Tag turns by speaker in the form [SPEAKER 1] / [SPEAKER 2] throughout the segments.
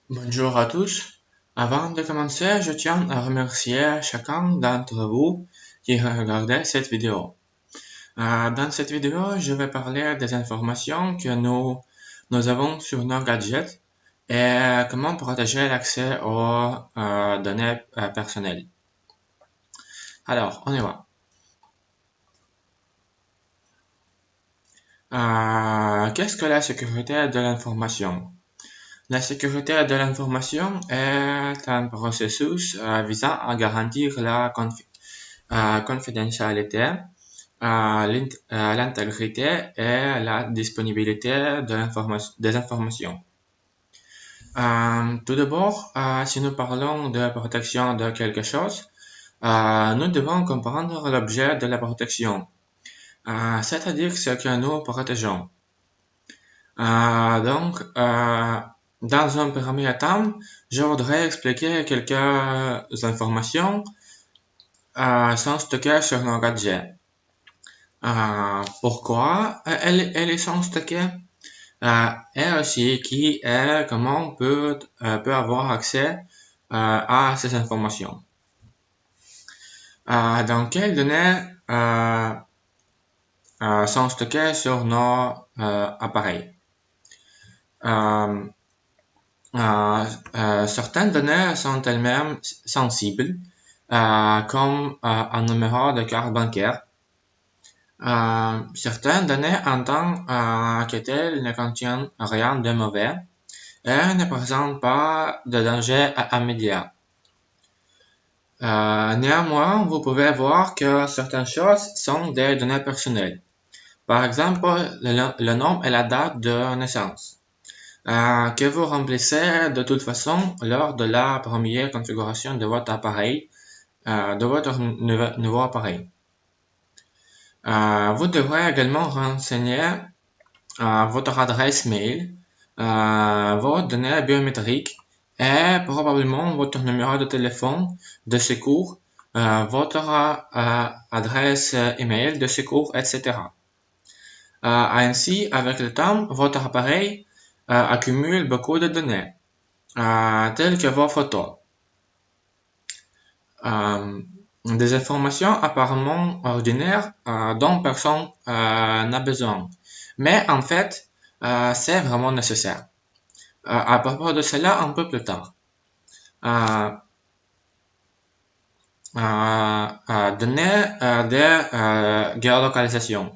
[SPEAKER 1] Bonjour à tous. Avant de commencer, je tiens à remercier chacun d'entre vous qui a regardé cette vidéo. Dans cette vidéo, je vais parler des informations que nous avons sur nos gadgets et comment protéger l'accès aux données personnelles. Alors, on y va. Qu'est-ce que la sécurité de l'information? La sécurité de l'information est un processus visant à garantir la confidentialité, l'intégrité et la disponibilité des informations. Tout d'abord, si nous parlons de protection de quelque chose, nous devons comprendre l'objet de la protection, c'est-à-dire ce que nous protégeons. Dans un premier temps, je voudrais expliquer quelques informations sont stockées sur nos gadgets. Pourquoi elles sont stockées et aussi qui et comment on peut avoir accès à ces informations. Dans quelles données sont stockées sur nos appareils. Certaines données sont elles-mêmes sensibles, comme un numéro de carte bancaire. Certaines données en tant que telles ne contiennent rien de mauvais et ne présentent pas de danger immédiat. Néanmoins, vous pouvez voir que certaines choses sont des données personnelles. Par exemple, le nom et la date de naissance, que vous remplissez de toute façon lors de la première configuration de votre appareil, de votre nouveau appareil. Vous devrez également renseigner votre adresse mail, vos données biométriques et probablement votre numéro de téléphone de secours, votre adresse email de secours, etc. Ainsi, avec le temps, votre appareil accumule beaucoup de données, telles que vos photos. Des informations apparemment ordinaires dont personne n'a besoin. Mais en fait, c'est vraiment nécessaire. À propos de cela, un peu plus tard. Données de géolocalisation.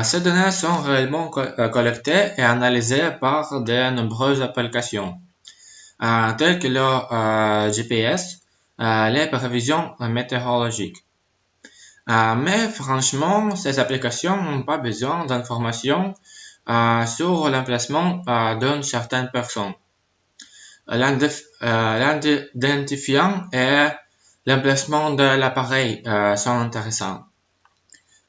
[SPEAKER 1] Ces données sont réellement collectées et analysées par de nombreuses applications, telles que le GPS, les prévisions météorologiques. Mais franchement, ces applications n'ont pas besoin d'informations sur l'emplacement d'une certaine personne. L'identifiant et l'emplacement de l'appareil sont intéressants.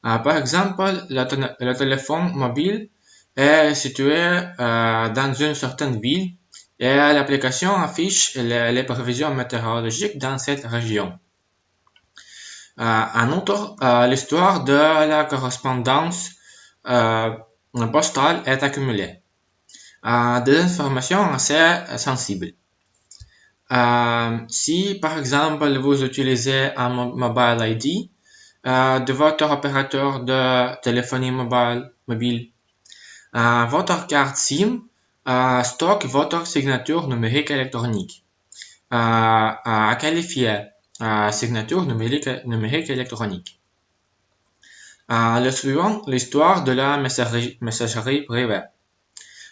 [SPEAKER 1] Par exemple, le téléphone mobile est situé dans une certaine ville et l'application affiche les prévisions météorologiques dans cette région. En outre, l'histoire de la correspondance postale est accumulée. Des informations assez sensibles. Si par exemple vous utilisez un mobile ID de votre opérateur de téléphonie mobile, votre carte SIM stocke votre signature numérique électronique qualifiée signature numérique électronique. Le suivant, l'histoire de la messagerie privée.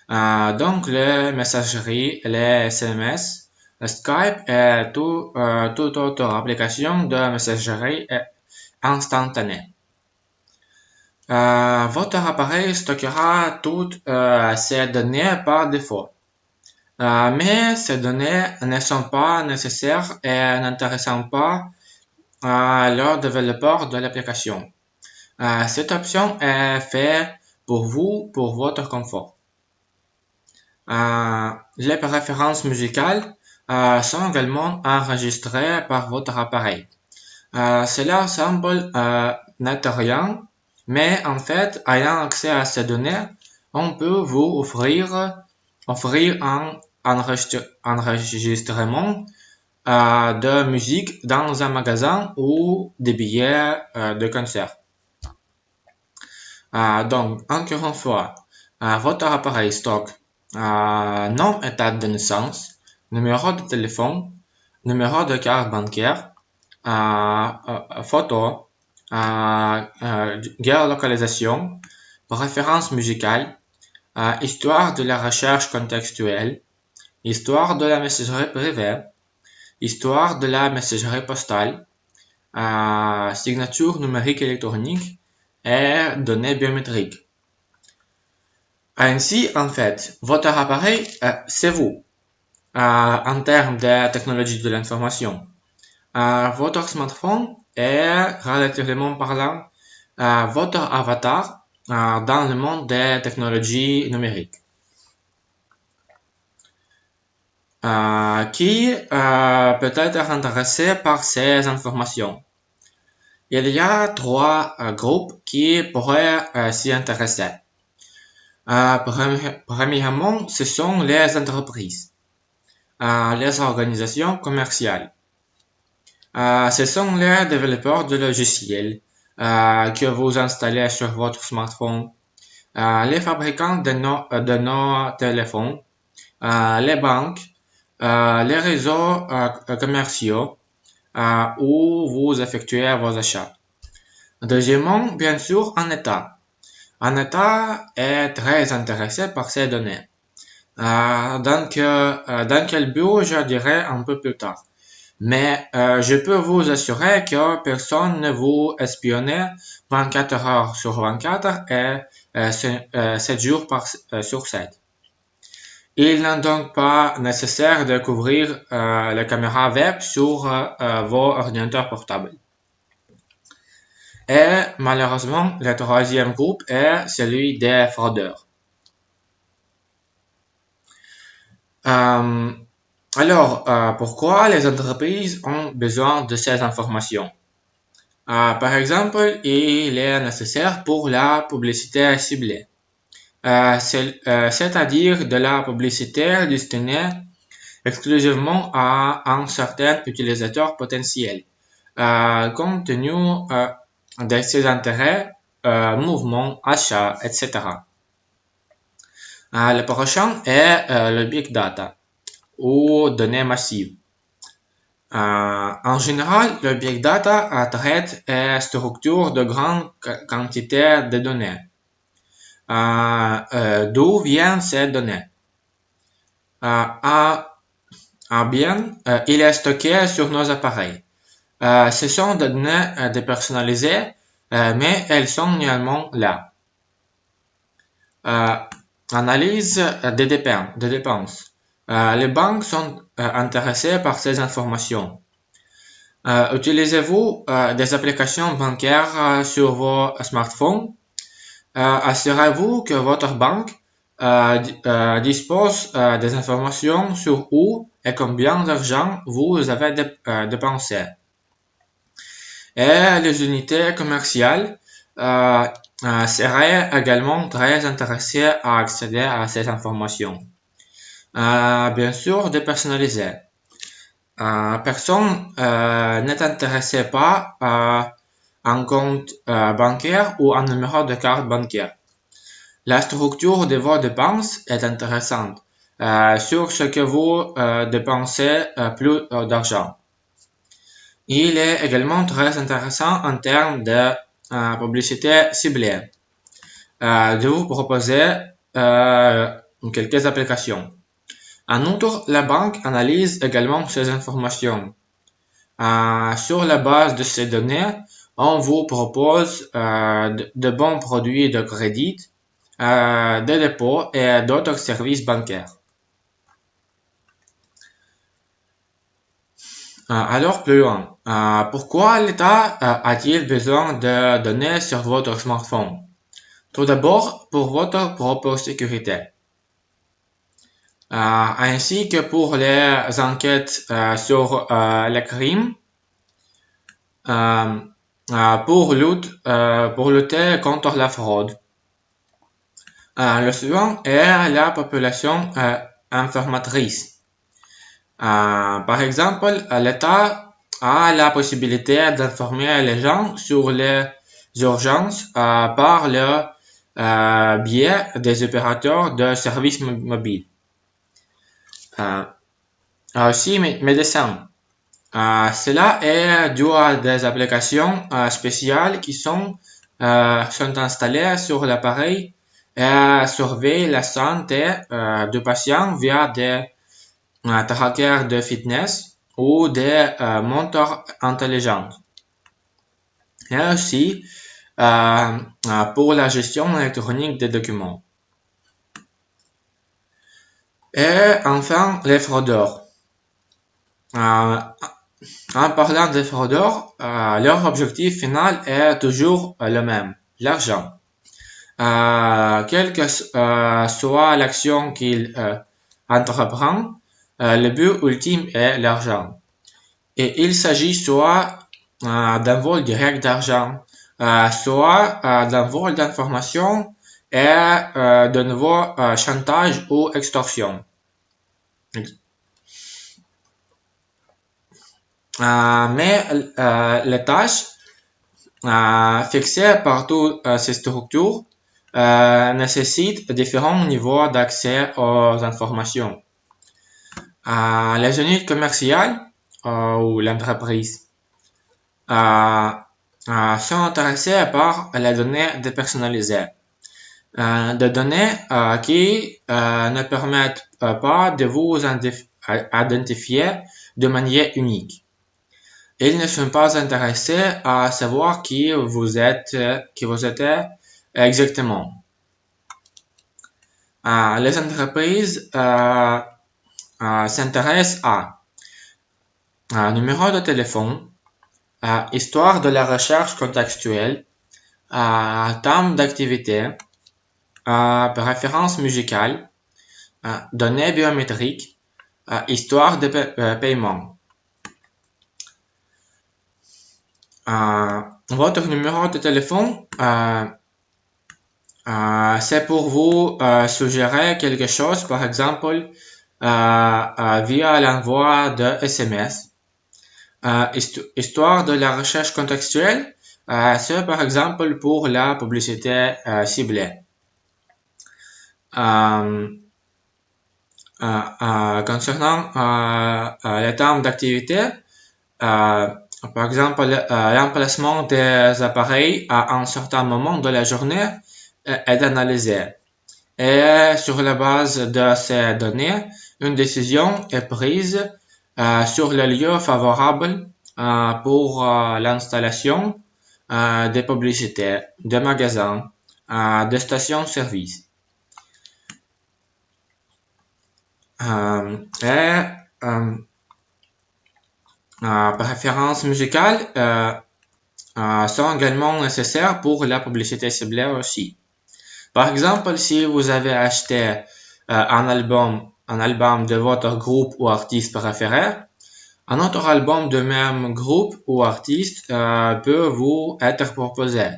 [SPEAKER 1] Donc, les messageries, les SMS, le Skype et toute autre application de messagerie instantanée. Votre appareil stockera toutes ces données par défaut. Mais ces données ne sont pas nécessaires et n'intéressent pas le développeur de l'application. Cette option est faite pour vous, pour votre confort. Les préférences musicales sont également enregistrées par votre appareil. Cela semble n'être rien, mais en fait, ayant accès à ces données, on peut vous offrir un enregistrement de musique dans un magasin ou des billets de concert. Donc, encore une fois, votre appareil stocke nom et date de naissance, numéro de téléphone, numéro de carte bancaire, photo, géolocalisation, référence musicale, histoire de la recherche contextuelle, histoire de la messagerie privée, histoire de la messagerie postale, signature numérique électronique et données biométriques. Ainsi, en fait, votre appareil, c'est vous, en termes de technologie de l'information. Votre smartphone est, relativement parlant, votre avatar dans le monde des technologies numériques. Qui peut être intéressé par ces informations. Il y a trois groupes qui pourraient s'y intéresser. Premièrement, ce sont les entreprises, les organisations commerciales. Ce sont les développeurs de logiciels que vous installez sur votre smartphone, les fabricants de nos téléphones, les banques, les réseaux commerciaux où vous effectuez vos achats. Deuxièmement, bien sûr, un État. Un État est très intéressé par ces données. Dans quel but, je dirai un peu plus tard. Mais je peux vous assurer que personne ne vous espionne 24 heures sur 24 et 7 jours sur 7. Il n'est donc pas nécessaire de couvrir la caméra web sur vos ordinateurs portables. Et malheureusement, le troisième groupe est celui des fraudeurs. Alors, pourquoi les entreprises ont besoin de ces informations? Par exemple, il est nécessaire pour la publicité ciblée, c'est-à-dire de la publicité destinée exclusivement à un certain utilisateur potentiel, compte tenu de ses intérêts, mouvements, achats, etc. Le prochain est le Big Data ou données massives. En général, le Big Data traite et structure de grandes quantités de données. D'où viennent ces données? Il est stocké sur nos appareils. Ce sont des données dépersonnalisées, mais elles sont néanmoins là. Analyse des dépenses. Les banques sont intéressées par ces informations. Utilisez-vous des applications bancaires sur vos smartphones? Assurez-vous que votre banque dispose des informations sur où et combien d'argent vous avez dépensé. Et les unités commerciales seraient également très intéressées à accéder à ces informations. Bien sûr, dépersonnalisées. Personne n'est intéressé par un compte bancaire ou un numéro de carte bancaire. La structure de vos dépenses est intéressante sur ce que vous dépensez plus d'argent. Il est également très intéressant en termes de publicité ciblée, de vous proposer quelques applications. En outre, la banque analyse également ces informations. Sur la base de ces données, on vous propose de bons produits de crédit, des dépôts et d'autres services bancaires. Alors plus loin, pourquoi l'État a-t-il besoin de données sur votre smartphone? Tout d'abord, pour votre propre sécurité. Ainsi que pour les enquêtes sur les crimes, pour lutter contre la fraude. Le suivant est la population informatrices. Par exemple, l'État a la possibilité d'informer les gens sur les urgences par le biais des opérateurs de services mobiles. Aussi, médecins. Cela est dû à des applications spéciales qui sont installées sur l'appareil et surveillent la santé du patient via des trackers de fitness ou des montres intelligentes. Et aussi pour la gestion électronique des documents. Et enfin, les fraudeurs. En parlant des fraudeurs, leur objectif final est toujours le même, l'argent. Quelle que soit l'action qu'il entreprend, le but ultime est l'argent. Et il s'agit soit d'un vol direct d'argent, soit d'un vol d'informations et de nouveau chantage ou extorsion. Mais les tâches fixées par toutes ces structures nécessitent différents niveaux d'accès aux informations. Les unités commerciales ou l'entreprise sont intéressées par les données dépersonnalisées, des données qui ne permettent pas de vous identifier de manière unique. Ils ne sont pas intéressés à savoir qui vous êtes exactement. Les entreprises s'intéressent à numéro de téléphone, histoire de la recherche contextuelle, thème d'activité, préférence musicale, données biométriques, histoire de paiement. Votre numéro de téléphone, c'est pour vous suggérer quelque chose, par exemple, via l'envoi de SMS. Histoire de la recherche contextuelle, c'est par exemple pour la publicité ciblée. Concernant les termes d'activité, par exemple, l'emplacement des appareils à un certain moment de la journée est analysé. Et sur la base de ces données, une décision est prise sur le lieu favorable pour l'installation des publicités, des magasins, des stations-service. Préférences musicales sont également nécessaires pour la publicité ciblée aussi. Par exemple, si vous avez acheté un album de votre groupe ou artiste préféré, un autre album de même groupe ou artiste peut vous être proposé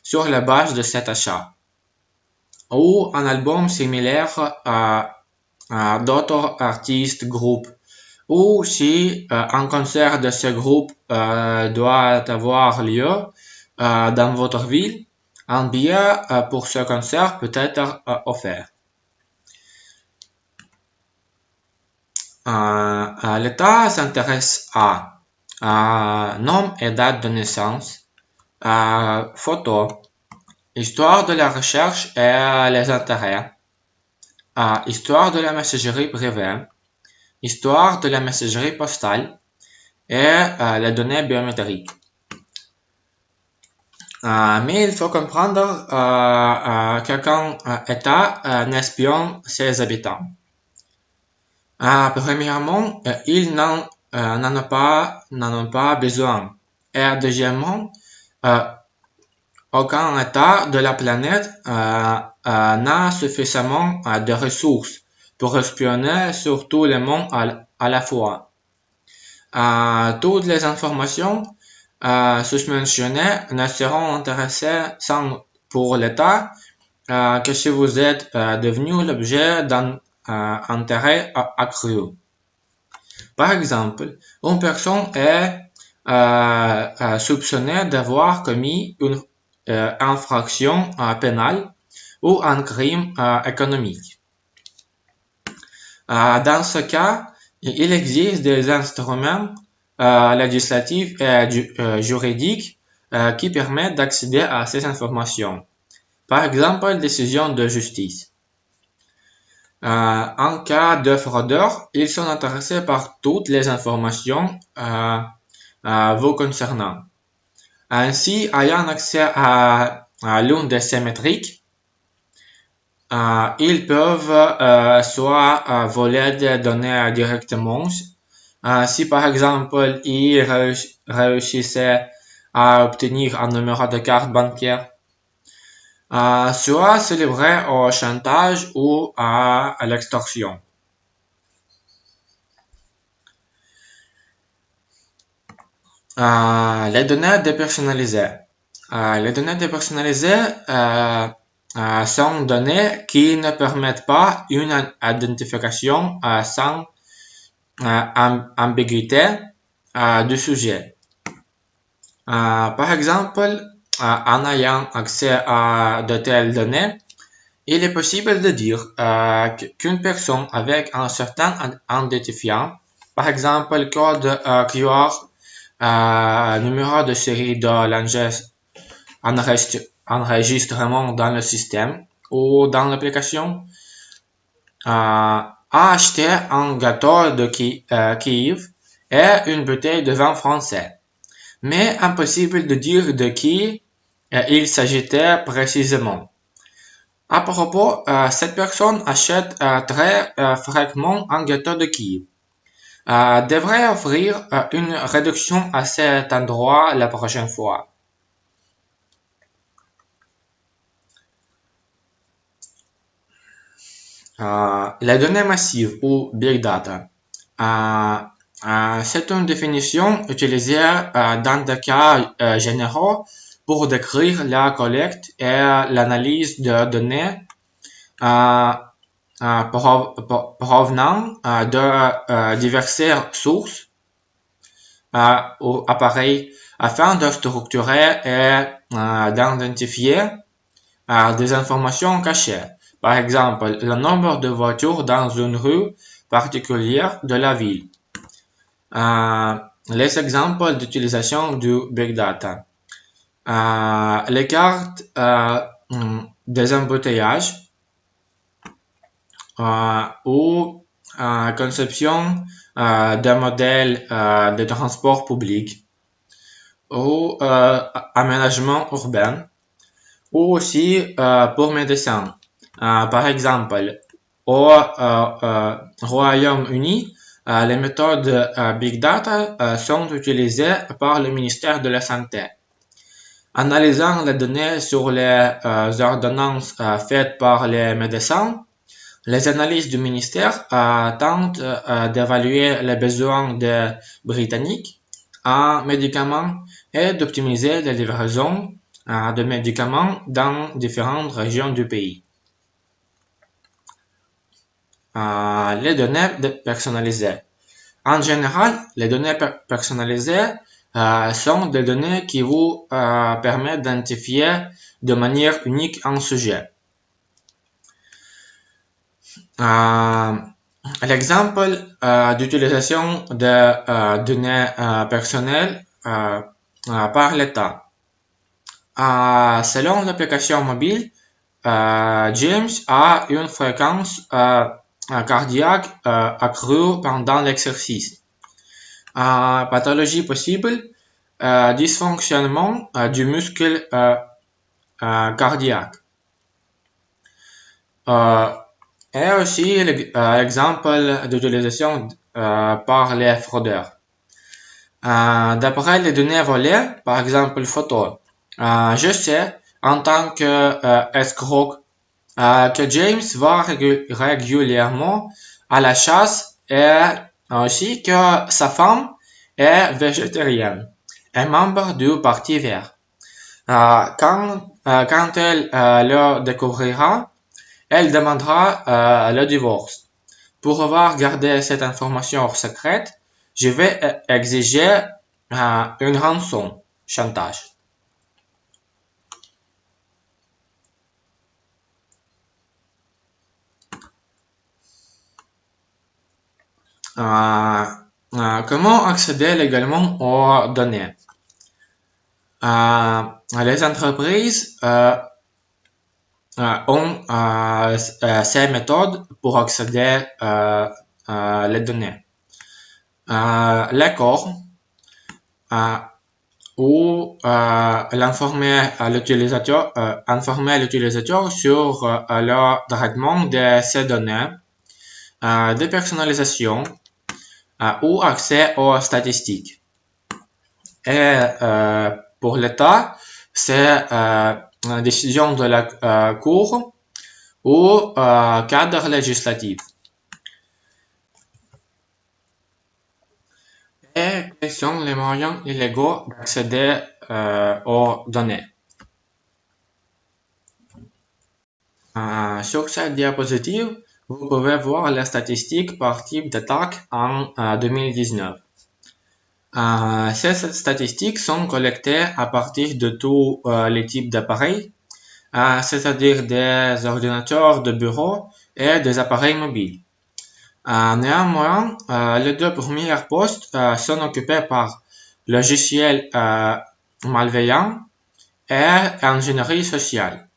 [SPEAKER 1] sur la base de cet achat. Ou un album similaire à d'autres artistes, groupes. Ou si un concert de ce groupe doit avoir lieu dans votre ville, un billet pour ce concert peut être offert. L'État s'intéresse à nom et date de naissance, photos, histoire de la recherche et les intérêts, histoire de la messagerie privée, histoire de la messagerie postale et les données biométriques. Mais il faut comprendre qu'aucun État n'espionne ses habitants. Premièrement, ils n'en ont pas besoin. Et deuxièmement, aucun État de la planète n'a suffisamment de ressources pour espionner sur tout le monde à la fois. Toutes les informations susmentionnées ne seront intéressantes pour l'État que si vous êtes devenu l'objet d'un intérêt accru. Par exemple, une personne est soupçonnée d'avoir commis une infraction pénale ou un crime économique. Dans ce cas, il existe des instruments législatifs et juridiques qui permettent d'accéder à ces informations. Par exemple, décision de justice. En cas de fraudeur, ils sont intéressés par toutes les informations vous concernant. Ainsi, ayant accès à l'une de ces métriques, ils peuvent soit voler des données directement, si par exemple ils réussissaient à obtenir un numéro de carte bancaire, soit se livrer au chantage ou à l'extorsion. Les données dépersonnalisées. Les données dépersonnalisées sont données qui ne permettent pas une identification sans ambiguïté du sujet. Par exemple, en ayant accès à de telles données, il est possible de dire qu'une personne avec un certain identifiant, par exemple code QR, numéro de série de l'enregistrement dans le système ou dans l'application, a acheté un gâteau de Kiev et une bouteille de vin français. Mais impossible de dire de qui il s'agitait précisément. À propos, cette personne achète très fréquemment un gâteau de Kiev. Devrait offrir une réduction à cet endroit la prochaine fois. Les données massives ou Big Data. C'est une définition utilisée dans des cas généraux pour décrire la collecte et l'analyse de données provenant de diverses sources ou appareils afin de structurer et d'identifier des informations cachées. Par exemple, le nombre de voitures dans une rue particulière de la ville. Les exemples d'utilisation du Big Data. Les cartes des embouteillages ou conception d'un modèle de transport public ou aménagement urbain ou aussi pour médecins. Par exemple, au Royaume-Uni, les méthodes Big Data sont utilisées par le ministère de la Santé. Analysant les données sur les ordonnances faites par les médecins, les analyses du ministère tentent d'évaluer les besoins des Britanniques en médicaments et d'optimiser les livraisons de médicaments dans différentes régions du pays. Les données personnalisées. En général, les données personnalisées sont des données qui vous permettent d'identifier de manière unique un sujet. L'exemple d'utilisation de données personnelles par l'État. Selon l'application mobile, James a une fréquence cardiaque accrue pendant l'exercice. Pathologie possible, dysfonctionnement du muscle cardiaque. Et aussi l'exemple d'utilisation par les fraudeurs. D'après les données volées, par exemple photos, je sais en tant qu'escroc que James va régulièrement à la chasse et aussi que sa femme est végétarienne et membre du Parti vert. Quand elle le découvrira, elle demandera le divorce. pour avoir gardé cette information secrète, je vais exiger une rançon, chantage. Comment accéder légalement aux données? Les entreprises ont ces méthodes pour accéder les données. L'accord ou informer l'utilisateur sur le traitement de ces données, dépersonnalisation ou accès aux statistiques. Et pour l'État, c'est une décision de la Cour ou cadre législatif. Et quels sont les moyens illégaux d'accéder aux données? Sur cette diapositive, vous pouvez voir les statistiques par type d'attaque en 2019. Ces statistiques sont collectées à partir de tous les types d'appareils, c'est-à-dire des ordinateurs de bureau et des appareils mobiles. Néanmoins, les deux premiers postes sont occupés par logiciels malveillants et ingénierie sociale.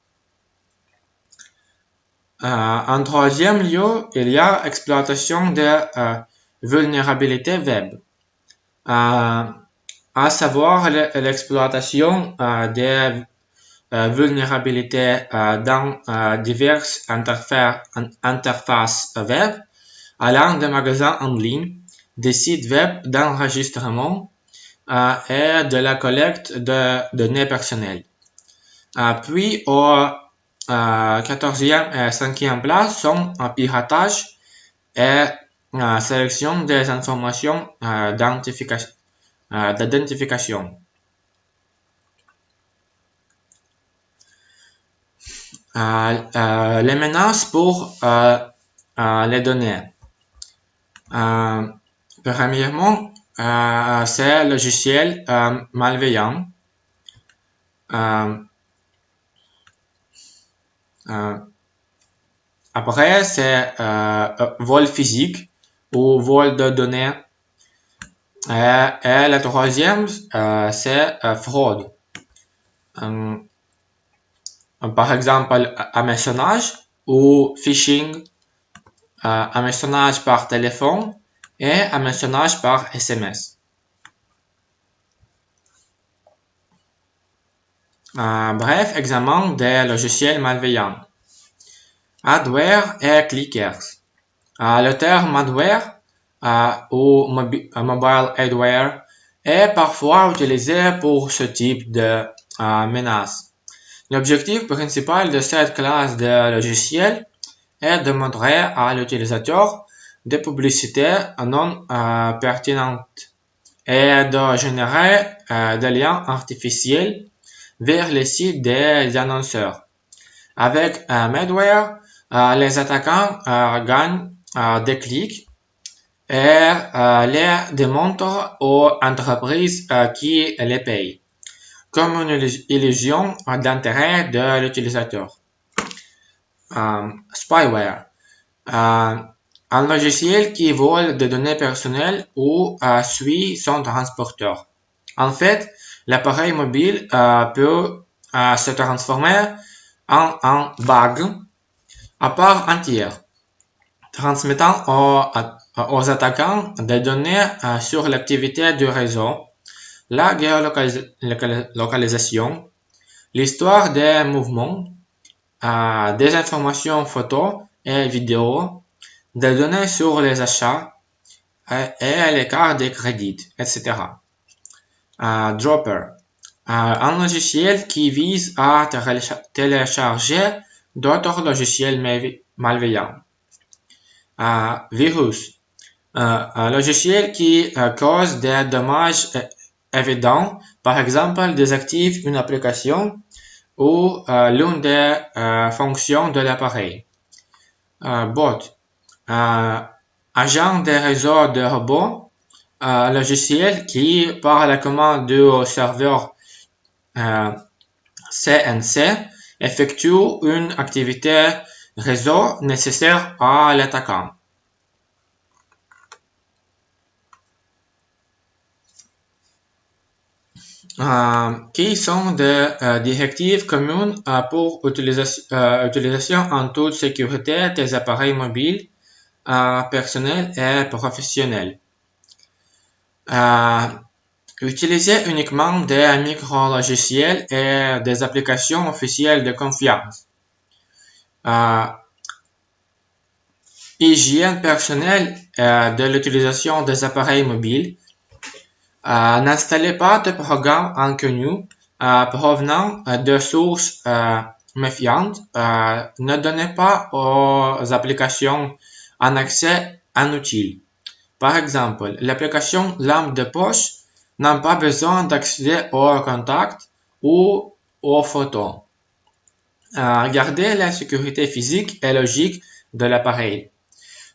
[SPEAKER 1] En troisième lieu, il y a exploitation de vulnérabilités web, à savoir l'exploitation des vulnérabilités dans diverses interfaces web, allant des magasins en ligne, des sites web d'enregistrement et de la collecte de données personnelles. Puis au 14e et 5e place sont piratage et sélection des informations d'identification. Les menaces pour les données. Premièrement, c'est le logiciel malveillant. Après, c'est vol physique ou vol de données. Et le troisième, c'est fraude. Par exemple, hameçonnage ou phishing, hameçonnage par téléphone et hameçonnage par SMS. Bref, examen des logiciels malveillants. Adware et clickers. Le terme adware ou mobile adware est parfois utilisé pour ce type de menace. L'objectif principal de cette classe de logiciels est de montrer à l'utilisateur des publicités non pertinentes et de générer des liens artificiels vers les sites des annonceurs. Avec malware, les attaquants gagnent des clics et les démontrent aux entreprises qui les payent, comme une illusion d'intérêt de l'utilisateur. Spyware. Un logiciel qui vole des données personnelles ou suit son transporteur. En fait, l'appareil mobile peut se transformer en un bug à part entière, transmettant aux attaquants des données sur l'activité du réseau, la géolocalisation, l'histoire des mouvements, des informations photos et vidéos, des données sur les achats et les cartes de crédit, etc. Dropper. Un logiciel qui vise à télécharger d'autres logiciels malveillants. Virus. Un logiciel qui cause des dommages évidents, par exemple désactive une application ou l'une des fonctions de l'appareil. Bot. agent des réseaux de robots, logiciel qui, par la commande du serveur CNC, effectue une activité réseau nécessaire à l'attaquant. Qui sont des directives communes pour utilisation en toute sécurité des appareils mobiles, personnels et professionnels. Utiliser uniquement des micro-logiciels et des applications officielles de confiance. Hygiène personnelle de l'utilisation des appareils mobiles. N'installez pas de programmes inconnus provenant de sources méfiantes. Ne donnez pas aux applications un accès inutile. Par exemple, l'application Lampe de poche n'a pas besoin d'accéder aux contacts ou aux photos. Gardez la sécurité physique et logique de l'appareil.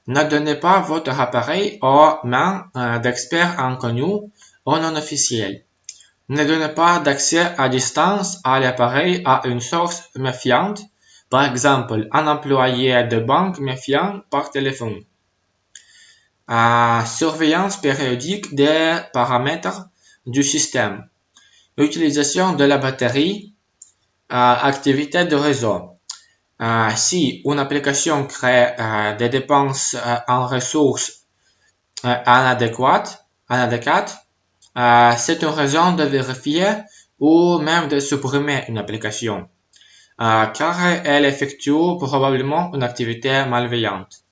[SPEAKER 1] Ne donnez pas votre appareil aux mains d'experts inconnus ou non officiels. Ne donnez pas d'accès à distance à l'appareil à une source méfiante, par exemple un employé de banque méfiant par téléphone. Surveillance périodique des paramètres du système. Utilisation de la batterie. Activité de réseau. Si une application crée des dépenses en ressources inadéquates, c'est une raison de vérifier ou même de supprimer une application, car elle effectue probablement une activité malveillante.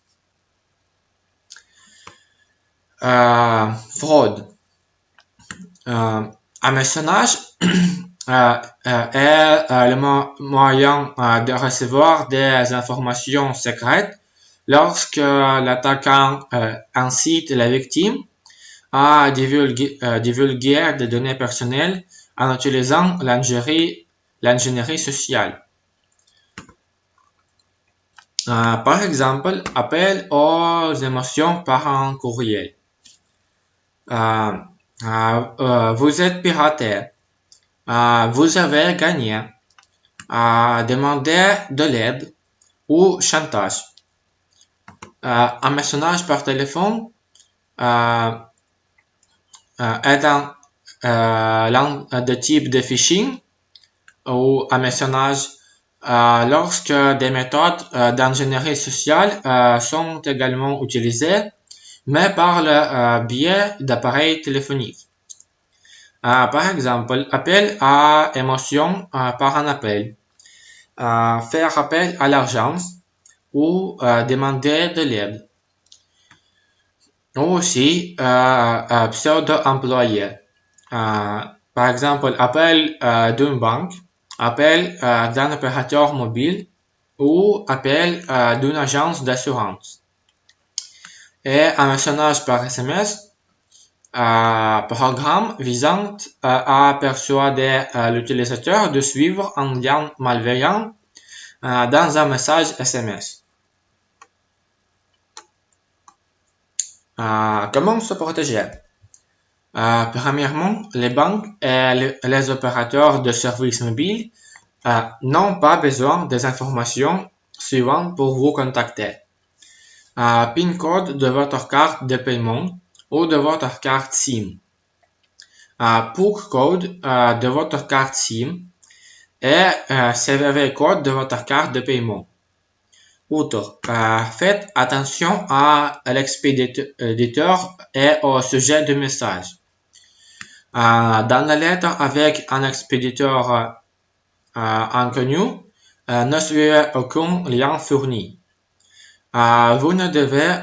[SPEAKER 1] Fraude. Un message est le moyen de recevoir des informations secrètes lorsque l'attaquant incite la victime à divulguer des données personnelles en utilisant l'ingénierie sociale. Par exemple, appel aux émotions par un courriel. Vous êtes piraté. Vous avez gagné. Demander de l'aide ou chantage. Un message par téléphone est l'un des types de phishing ou un message lorsque des méthodes d'ingénierie sociale sont également utilisées, mais par le biais d'appareils téléphoniques. Par exemple, appel à émotion par un appel, faire appel à l'urgence ou demander de l'aide. Ou aussi pseudo-employé. Par exemple, appel d'une banque, appel d'un opérateur mobile ou appel d'une agence d'assurance. Et un message par SMS, programme visant à persuader l'utilisateur de suivre un lien malveillant dans un message SMS. Comment se protéger? Premièrement, les banques et les opérateurs de services mobiles n'ont pas besoin des informations suivantes pour vous contacter. PIN code de votre carte de paiement ou de votre carte SIM. PUC code de votre carte SIM et CVV code de votre carte de paiement. Outre, faites attention à l'expéditeur et au sujet du message. Dans la lettre avec un expéditeur inconnu, ne suivez aucun lien fourni. Vous ne devez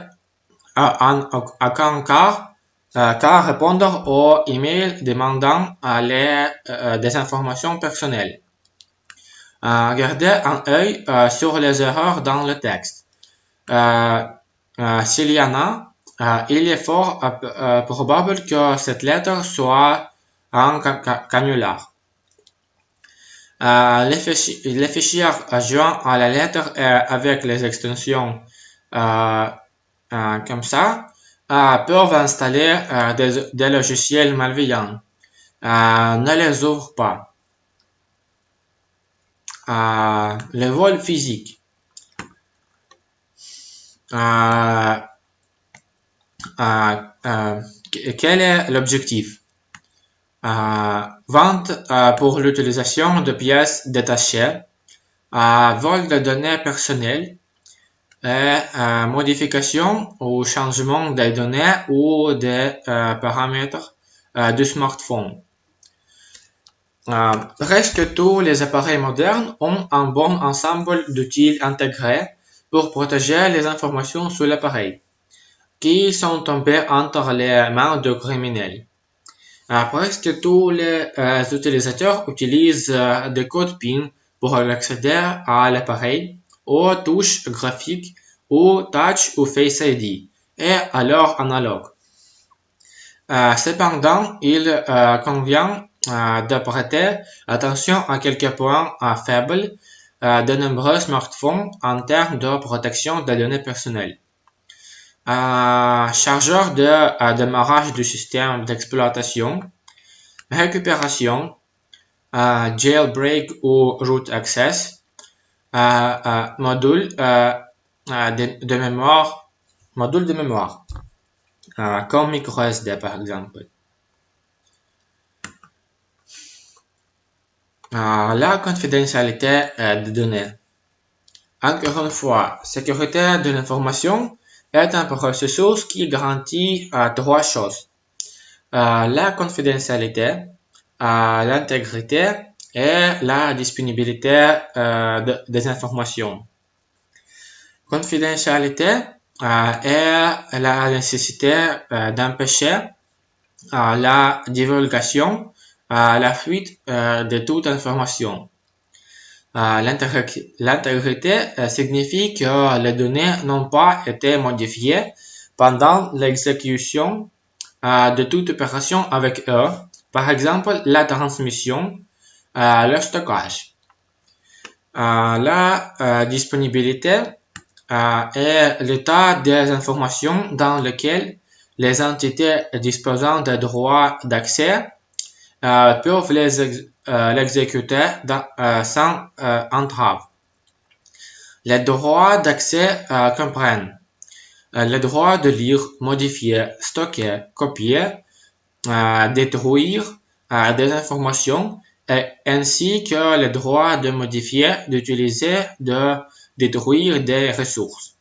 [SPEAKER 1] en aucun cas répondre aux emails demandant des informations personnelles. Gardez un œil sur les erreurs dans le texte. S'il y en a, il est fort probable que cette lettre soit un canular. Les fichiers joints à la lettre avec les extensions comme ça, peuvent installer des logiciels malveillants. Ne les ouvre pas. Le vol physique. Quel est l'objectif? Vente pour l'utilisation de pièces détachées, vol de données personnelles et modification ou changement des données ou des paramètres du smartphone. Presque tous les appareils modernes ont un bon ensemble d'outils intégrés pour protéger les informations sur l'appareil, qui sont tombés entre les mains de criminels. Presque tous les utilisateurs utilisent des codes PIN pour accéder à l'appareil, aux touches graphiques, ou Touch ou Face ID, et à leur analogue. Cependant, il convient de prêter attention à quelques points faibles de nombreux smartphones en termes de protection des données personnelles. Chargeur de démarrage du système d'exploitation, récupération, jailbreak ou root access, module de mémoire, comme microSD par exemple. La confidentialité des données. Encore une fois, sécurité de l'information est un processus qui garantit trois choses. La confidentialité, l'intégrité et la disponibilité des informations. Confidentialité est la nécessité d'empêcher la divulgation, la fuite de toute information. L'intégrité signifie que les données n'ont pas été modifiées pendant l'exécution de toute opération avec eux, par exemple la transmission, le stockage. La disponibilité est l'état des informations dans lequel les entités disposant des droits d'accès peuvent l'exécuter sans entrave. Les droits d'accès comprennent le droit de lire, modifier, stocker, copier, détruire des informations, ainsi que le droit de modifier, d'utiliser, de détruire des ressources.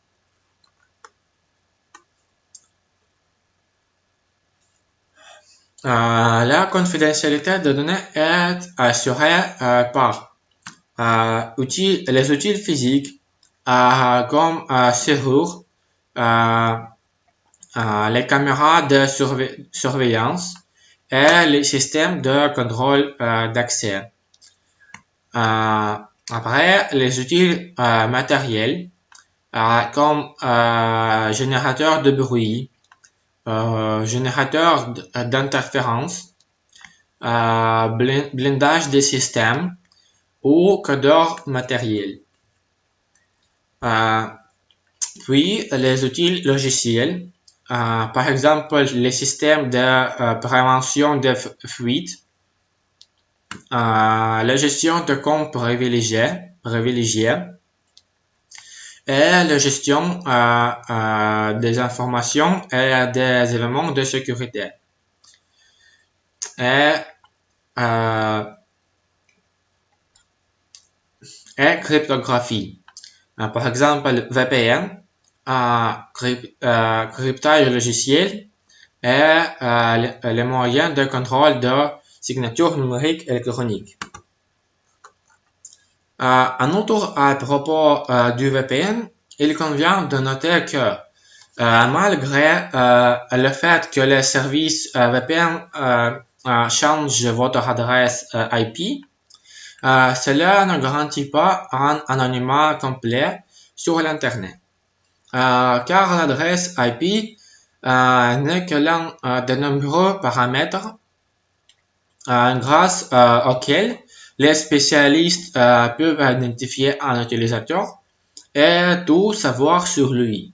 [SPEAKER 1] La confidentialité des données est assurée par les outils physiques comme serrure, les caméras de surveillance et les systèmes de contrôle d'accès. Après, les outils matériels comme générateur de bruit, générateur d'interférence, blindage des systèmes ou codeur matériel. Puis, les outils logiciels, par exemple les systèmes de prévention de fuite, la gestion de comptes privilégiés et la gestion des informations et des éléments de sécurité. Et cryptographie. Par exemple, VPN, cryptage logiciel et les moyens de contrôle de signature numérique électronique. En outre, à propos du VPN, il convient de noter que malgré le fait que les services VPN changent votre adresse IP, cela ne garantit pas un anonymat complet sur l'Internet, car l'adresse IP n'est que l'un de nombreux paramètres grâce auxquels les spécialistes peuvent identifier un utilisateur et tout savoir sur lui.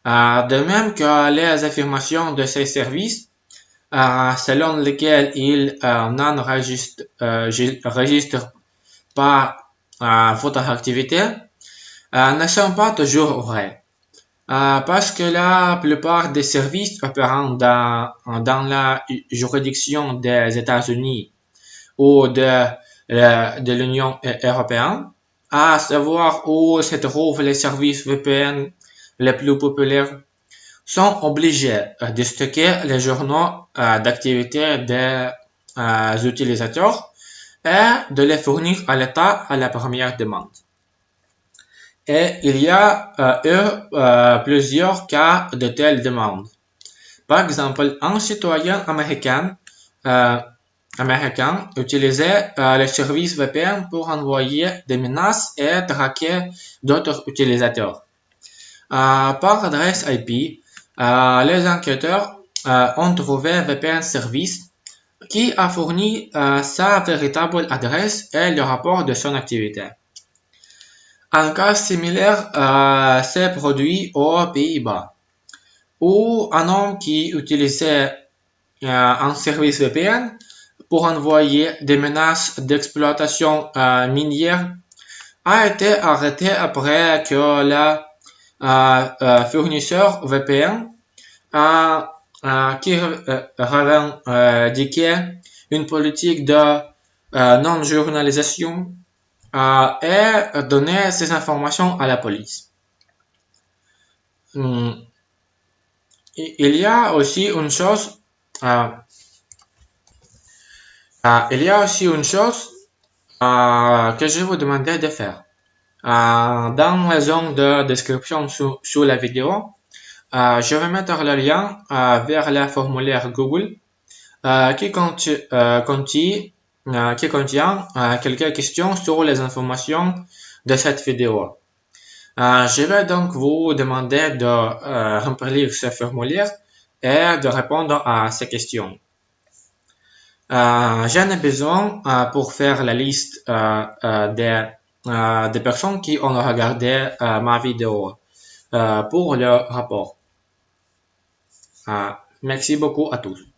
[SPEAKER 1] De même que les affirmations de ces services, selon lesquelles ils n'enregistrent pas votre activité, ne sont pas toujours vraies. Parce que la plupart des services opérant dans la juridiction des États-Unis ou de l'Union européenne, à savoir où se trouvent les services VPN les plus populaires, sont obligés de stocker les journaux d'activité des utilisateurs et de les fournir à l'État à la première demande. Et il y a plusieurs cas de telles demandes. Par exemple, un citoyen américain utilisait les services VPN pour envoyer des menaces et traquer d'autres utilisateurs. Par adresse IP, les enquêteurs ont trouvé VPN Service qui a fourni sa véritable adresse et le rapport de son activité. Un cas similaire s'est produit aux Pays-Bas, où un homme qui utilisait un service VPN pour envoyer des menaces d'exploitation minière a été arrêté après que le fournisseur VPN qui revendiquait une politique de non-journalisation et donné ces informations à la police. Il y a aussi une chose que je vous demandais de faire. Dans la zone de description sous la vidéo, je vais mettre le lien vers le formulaire Google qui contient quelques questions sur les informations de cette vidéo. Je vais donc vous demander de remplir ce formulaire et de répondre à ces questions. J'en ai besoin pour faire la liste des personnes qui ont regardé ma vidéo pour le rapport. Merci beaucoup à tous.